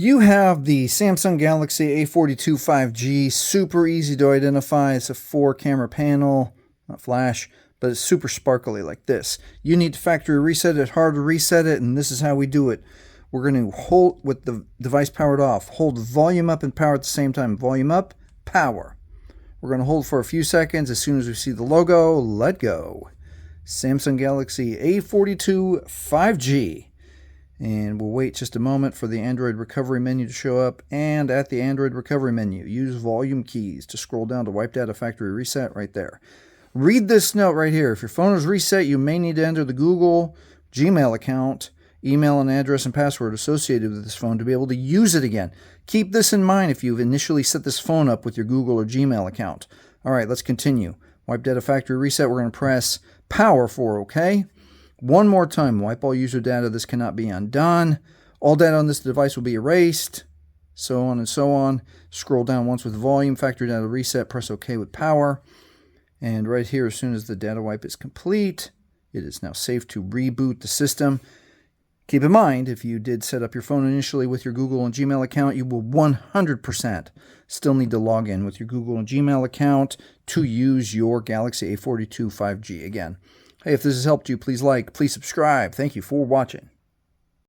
You have the Samsung Galaxy A42 5G, super easy to identify. It's a 4-camera panel, not flash, but it's super sparkly like this. You need to factory reset it, hard to reset it, and this is how we do it. We're going to hold, with the device powered off, hold volume up and power at the same time. Volume up, power. We're going to hold for a few seconds. As soon as we see the logo, let go. Samsung Galaxy A42 5G. And we'll wait just a moment for the Android recovery menu to show up. And at the Android recovery menu, use volume keys to scroll down to wipe data factory reset right there. Read this note right here. If your phone is reset, you may need to enter the Google Gmail account, email and address and password associated with this phone to be able to use it again. Keep this in mind if you've initially set this phone up with your Google or Gmail account. All right, let's continue. Wipe data factory reset. We're going to press power for OK. One more time, wipe all user data. This cannot be undone. All data on this device will be erased. So on and so on. Scroll down once with volume, factory data reset, press OK with power. And right here, as soon as the data wipe is complete, it is now safe to reboot the system. Keep in mind, if you did set up your phone initially with your Google and Gmail account, you will 100% still need to log in with your Google and Gmail account to use your Galaxy A42 5G again. Hey, if this has helped you, please like, please subscribe. Thank you for watching.